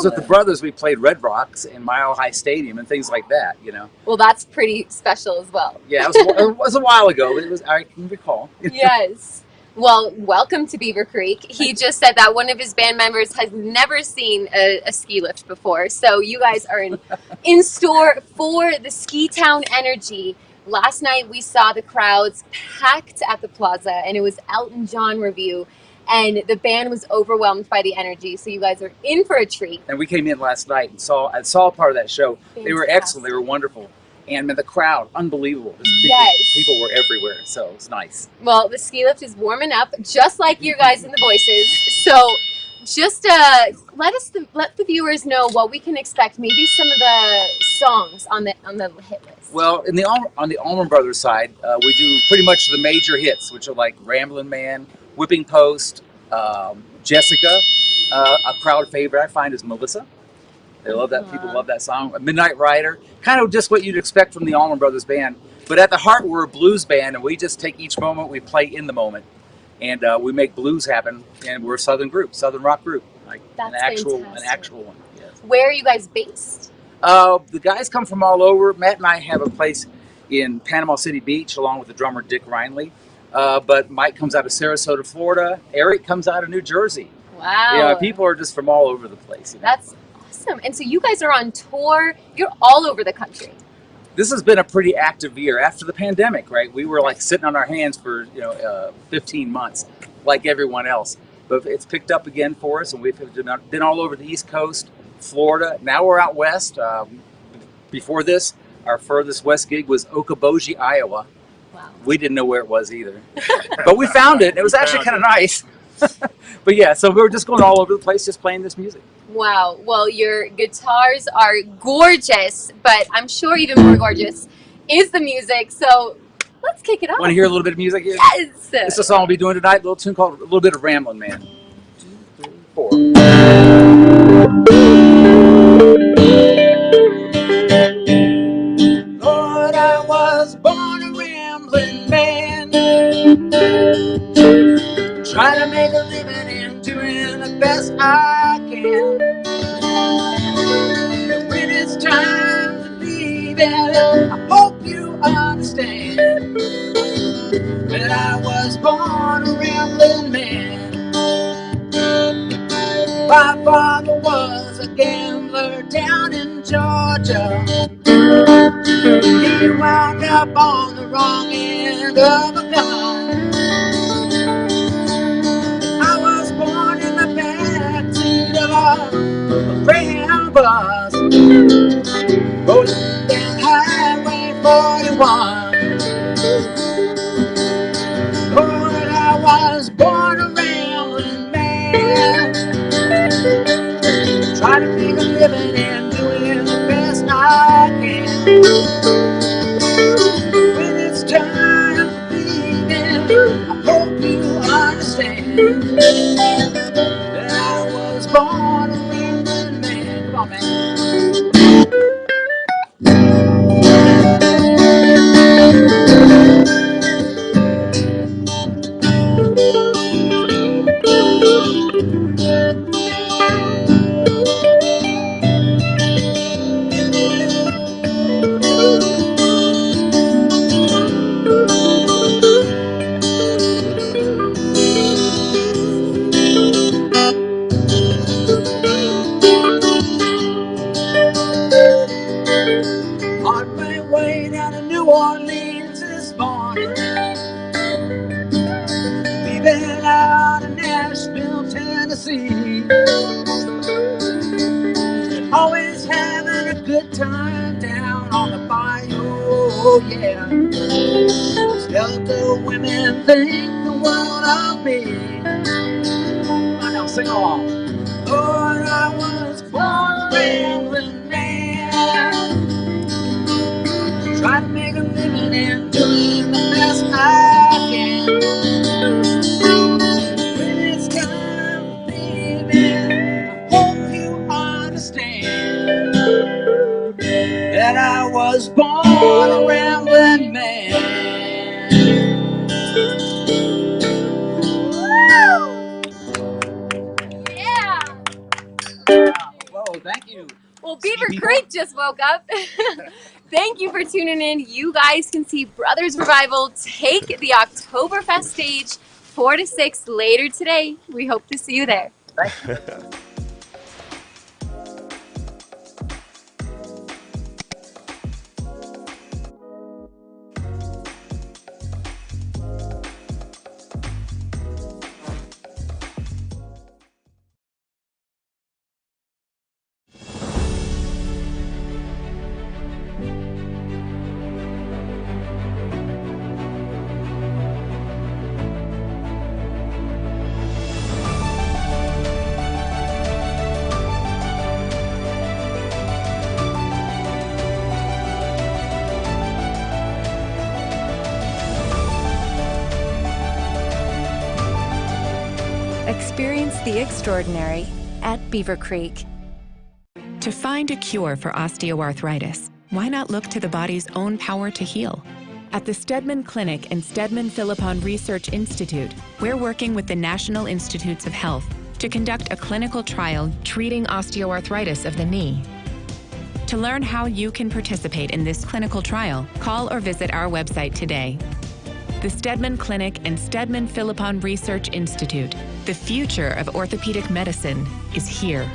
with the brothers, we played Red Rocks and Mile High Stadium and things like that. You know. Well, that's pretty special as well. Yeah, it was a while ago, but I can recall. Yes. Well, welcome to Beaver Creek. He just said that one of his band members has never seen a ski lift before. So you guys are in store for the Ski Town energy. Last night we saw the crowds packed at the plaza, and it was Elton John review. And the band was overwhelmed by the energy, so you guys are in for a treat. And we came in last night and saw part of that show. Fantastic. They were excellent. They were wonderful. And the crowd, unbelievable. Yes. People were everywhere, so it's nice. Well, the ski lift is warming up, just like you guys in the voices. So, just let the viewers know what we can expect. Maybe some of the songs on the hit list. Well, on the Allman Brothers side, we do pretty much the major hits, which are like Ramblin' Man, Whipping Post, Jessica. A crowd favorite I find is Melissa. They love that. People love that song. Midnight Rider, kind of just what you'd expect from the Allman Brothers band. But at the heart, we're a blues band, and we just take each moment, we play in the moment, and we make blues happen. And we're a Southern rock group, like That's an actual fantastic. one. Yes. Where are you guys based? The guys come from all over. Matt and I have a place in Panama City Beach, along with the drummer Dick Reinley. But Mike comes out of Sarasota, Florida. Eric comes out of New Jersey. Wow. Yeah, people are just from all over the place. That's awesome. And so you guys are on tour. You're all over the country. This has been a pretty active year after the pandemic, right? We were like sitting on our hands for 15 months, like everyone else. But it's picked up again for us, and we've been all over the East Coast, Florida. Now we're out west. Before this, our furthest west gig was Oktoberfest, Iowa. Wow. We didn't know where it was either, but we found it. It was actually kind of nice. But yeah, so we were just going all over the place, just playing this music. Wow. Well, your guitars are gorgeous, but I'm sure even more gorgeous is the music. So let's kick it off. Want to hear a little bit of music here? Yes. This is a song we'll be doing tonight. A little tune called "A Little Bit of Ramblin' Man." 2, 3, 4. Lord, I was born a rambling man, trying to make a living and doing the best I can. And when it's time to leave it, I hope you understand that I was born a rambling man. My father was a gambler down in Georgia. He wound up on the wrong end of a gun. I was born in the backseat of a Greyhound bus, rolling down Highway 41. Lord, I was born a rambling man, trying to make a living and doing the best I can. When it's time to leave it, I hope you understand that I was born a rambling man. Come on, man. On my way down to New Orleans this morning, leaving out of Nashville, Tennessee. Always having a good time down on the bayou, oh yeah. Still the women think the world of me. Come on now, sing along. Lord, I was born a rambling man, trying to make a living and doing the best I can. When it's time to leave it, I hope you understand that I was born a rambling man. Yeah. Whoa, thank you. Well, Beaver Creek just woke up. Thank you for tuning in. You guys can see Brothers Revival take the Oktoberfest stage 4 to 6 later today. We hope to see you there. Thank you. Experience the extraordinary at Beaver Creek. To find a cure for osteoarthritis, why not look to the body's own power to heal? At the Stedman Clinic and Stedman Philippon Research Institute, we're working with the National Institutes of Health to conduct a clinical trial treating osteoarthritis of the knee. To learn how you can participate in this clinical trial, call or visit our website today. The Stedman Clinic and Stedman Philippon Research Institute. The future of orthopedic medicine is here.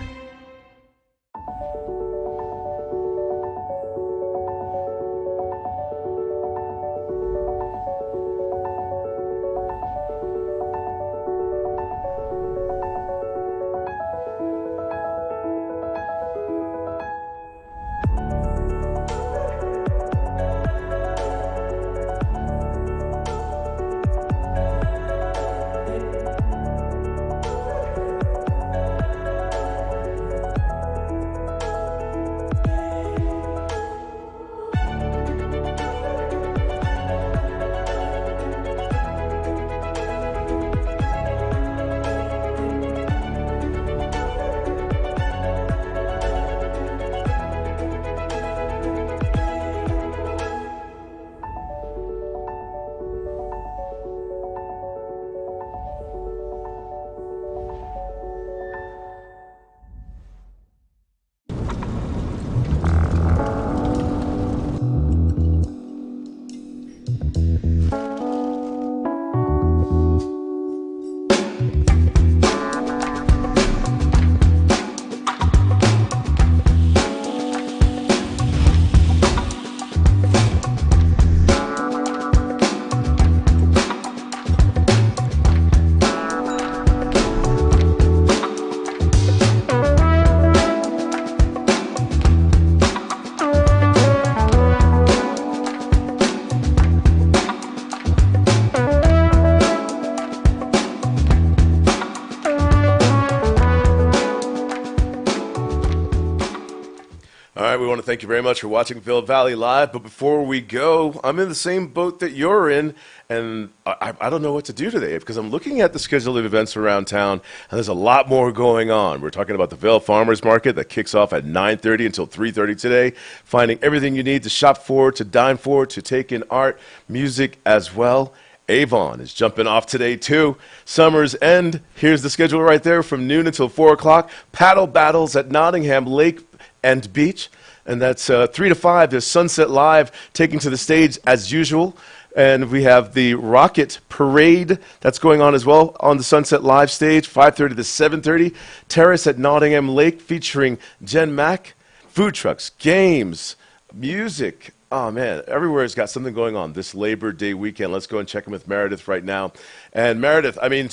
All right, we want to thank you very much for watching Vail Valley Live. But before we go, I'm in the same boat that you're in, and I don't know what to do today because I'm looking at the schedule of events around town, and there's a lot more going on. We're talking about the Vail Farmers Market that kicks off at 9:30 until 3:30 today, finding everything you need to shop for, to dine for, to take in art, music as well. Avon is jumping off today, too. Summer's End. Here's the schedule right there from noon until 4 o'clock. Paddle battles at Nottingham Lake and Beach. And that's 3 to 5. There's Sunset Live taking to the stage as usual. And we have the Rocket Parade that's going on as well on the Sunset Live stage, 5:30 to 7:30. Terrace at Nottingham Lake featuring Jen Mack. Food trucks, games, music. Oh, man, everywhere's got something going on this Labor Day weekend. Let's go and check in with Meredith right now. And Meredith, I mean,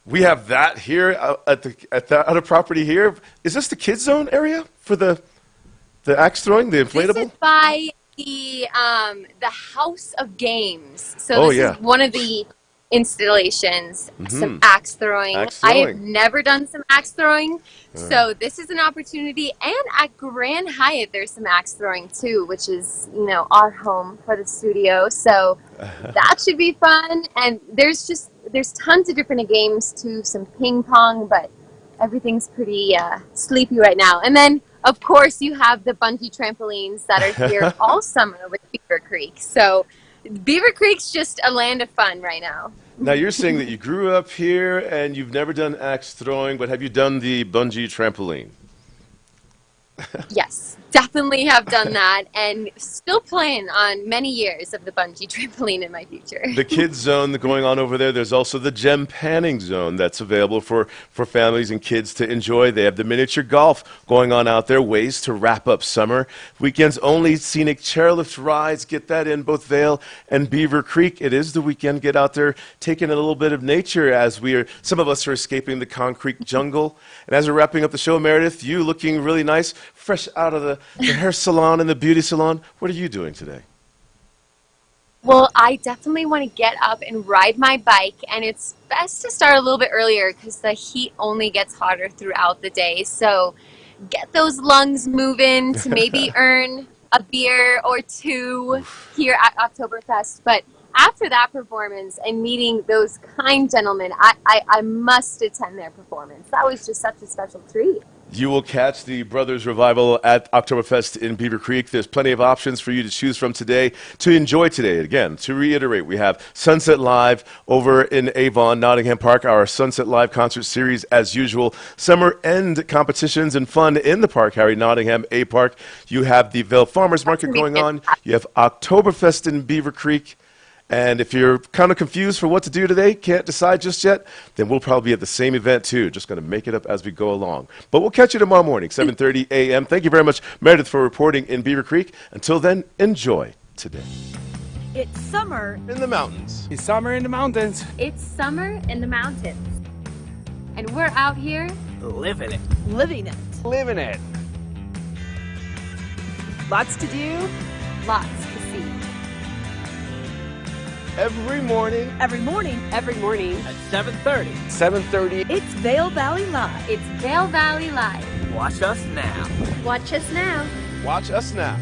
we have that here at the other property here. Is this the kids zone area for the axe throwing, the inflatable? This is by the House of Games. So this is one of the installations, some axe throwing. I have never done some axe throwing, so this is an opportunity. And at Grand Hyatt, there's some axe throwing too, which is, you know, our home for the studio. So that should be fun. And there's tons of different games too, some ping pong, but everything's pretty sleepy right now. And then, of course, you have the bungee trampolines that are here all summer with Beaver Creek. So Beaver Creek's just a land of fun right now. Now, you're saying that you grew up here and you've never done axe throwing, but have you done the bungee trampoline? Yes, definitely have done that, and still plan on many years of the bungee trampoline in my future. The kids zone going on over there. There's also the gem panning zone that's available for families and kids to enjoy. They have the miniature golf going on out there, ways to wrap up summer. Weekends only scenic chairlift rides. Get that in both Vail and Beaver Creek. It is the weekend. Get out there, taking a little bit of nature as some of us are escaping the concrete jungle. And as we're wrapping up the show, Meredith, you looking really nice, fresh out of the hair salon and the beauty salon. What are you doing today? Well, I definitely want to get up and ride my bike, and it's best to start a little bit earlier because the heat only gets hotter throughout the day. So get those lungs moving to maybe earn a beer or two here at Oktoberfest. But after that performance and meeting those kind gentlemen, I must attend their performance. That was just such a special treat. You will catch the Brothers Revival at Oktoberfest in Beaver Creek. There's plenty of options for you to choose from today to enjoy today. Again, to reiterate, we have Sunset Live over in Avon, Nottingham Park, our Sunset Live concert series as usual. Summer end competitions and fun in the park, Harry, Nottingham, A Park. You have the Vail Farmers Market going on. You have Oktoberfest in Beaver Creek. And if you're kind of confused for what to do today, can't decide just yet, then we'll probably be at the same event too. Just going to make it up as we go along. But we'll catch you tomorrow morning, 7:30 a.m. Thank you very much, Meredith, for reporting in Beaver Creek. Until then, enjoy today. It's summer in the mountains. It's summer in the mountains. It's summer in the mountains. And we're out here Living it. living it. Living it. Lots to do. lots to see. Every morning. Every morning. Every morning. At 7:30. 7:30. It's Vail Valley Live. It's Vail Valley Live. Watch us now. Watch us now. Watch us now.